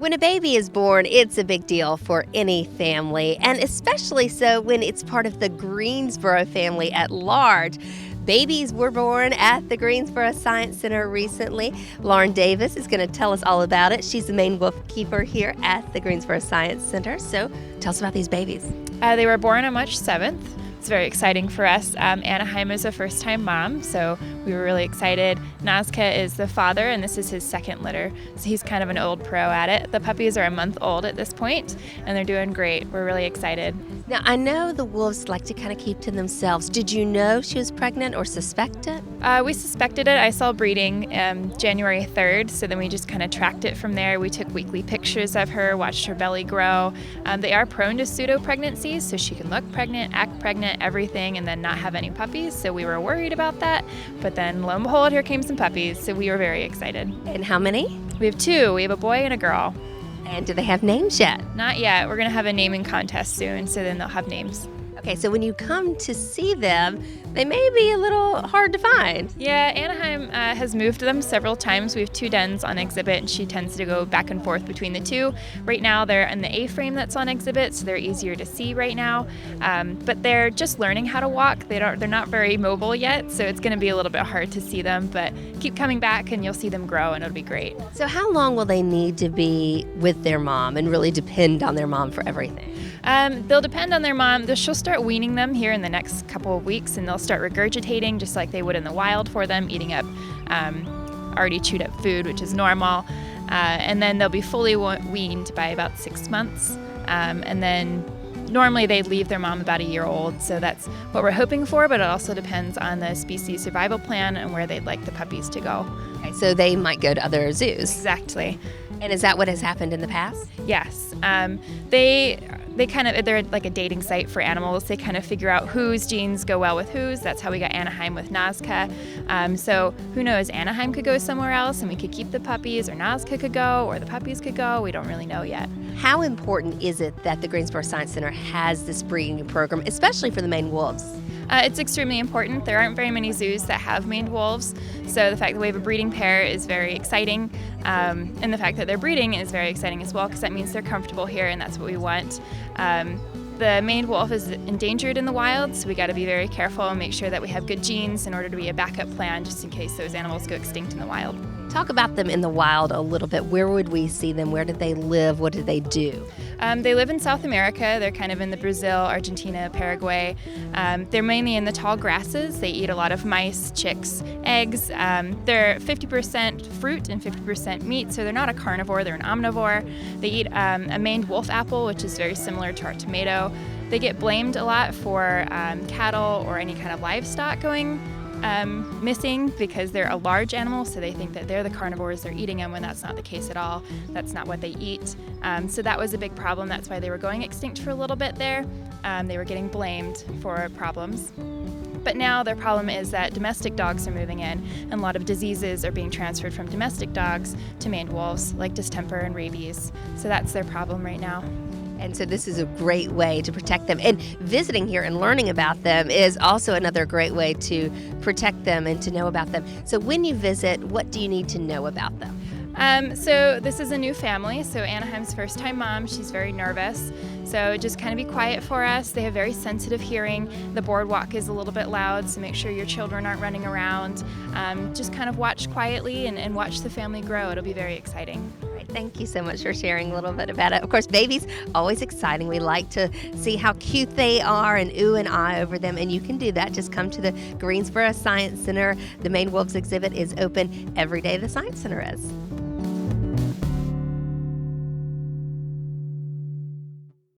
When a baby is born, it's a big deal for any family, and especially so when it's part of the Greensboro family at large. Babies were born at the Greensboro Science Center recently. Lauren Davis is going to tell us all about it. She's the main wolf keeper here at the Greensboro Science Center. So tell us about these babies. They were born on March 7th. It's very exciting for us. Anaheim is a first-time mom, so we were really excited. Nazca is the father, and this is his second litter, so he's kind of an old pro at it. The puppies are a month old at this point, and they're doing great. We're really excited. Now, I know the wolves like to kind of keep to themselves. Did you know she was pregnant or suspect it? We suspected it. I saw breeding January 3rd, so then we just kind of tracked it from there. We took weekly pictures of her, watched her belly grow. They are prone to pseudo-pregnancies, so she can look pregnant, act pregnant, everything, and then not have any puppies, so we were worried about that. But then, lo and behold, here came some puppies, so we were very excited. And how many? We have two. We have a boy and a girl. And do they have names yet? Not yet. We're going to have a naming contest soon, so then they'll have names. Okay, so when you come to see them, they may be a little hard to find. Yeah, Anaheim has moved them several times. We have two dens on exhibit, and she tends to go back and forth between the two. Right now, they're in the A-frame that's on exhibit, so they're easier to see right now. But they're just learning how to walk. They're not very mobile yet, so it's going to be a little bit hard to see them. But keep coming back, and you'll see them grow, and it'll be great. So how long will they need to be with their mom and really depend on their mom for everything? They'll depend on their mom. She'll start weaning them here in the next couple of weeks, and they'll start regurgitating just like they would in the wild for them, eating up already chewed up food, which is normal. And then they'll be fully weaned by about 6 months. And then normally they leave their mom about a year old, so that's what we're hoping for, but it also depends on the species survival plan and where they'd like the puppies to go. Okay, so they might go to other zoos. Exactly. And is that what has happened in the past? Yes. They're like a dating site for animals. They kind of figure out whose genes go well with whose. That's how we got Anaheim with Nazca. So who knows, Anaheim could go somewhere else and we could keep the puppies, or Nazca could go, or the puppies could go. We don't really know yet. How important is it that the Greensboro Science Center has this breeding program, especially for the Maine wolves? It's extremely important. There aren't very many zoos that have maned wolves, so the fact that we have a breeding pair is very exciting, and the fact that they're breeding is very exciting as well, because that means they're comfortable here, and that's what we want. The maned wolf is endangered in the wild, so we got to be very careful and make sure that we have good genes in order to be a backup plan just in case those animals go extinct in the wild. Talk about them in the wild a little bit. Where would we see them? Where do they live? What do they do? They live in South America. They're kind of in the Brazil, Argentina, Paraguay. They're mainly in the tall grasses. They eat a lot of mice, chicks, eggs. They're 50% fruit and 50% meat, so they're not a carnivore, they're an omnivore. They eat a maned wolf apple, which is very similar to our tomato. They get blamed a lot for cattle or any kind of livestock going missing because they're a large animal, so they think that they're the carnivores, they're eating them, when that's not the case at all. That's not what they eat. So that was a big problem. That's why they were going extinct for a little bit there. They were getting blamed for problems. But now their problem is that domestic dogs are moving in, and a lot of diseases are being transferred from domestic dogs to maned wolves, like distemper and rabies. So that's their problem right now. And so this is a great way to protect them. And visiting here and learning about them is also another great way to protect them and to know about them. So when you visit, what do you need to know about them? So this is a new family, so Anaheim's first-time mom. She's very nervous, so just kind of be quiet for us. They have very sensitive hearing. The boardwalk is a little bit loud, so make sure your children aren't running around. Just kind of watch quietly and watch the family grow. It'll be very exciting. Thank you so much for sharing a little bit about it. Of course, babies, always exciting. We like to see how cute they are and ooh and ah over them, and you can do that. Just come to the Greensboro Science Center. The Maine Wolves exhibit is open every day the Science Center is.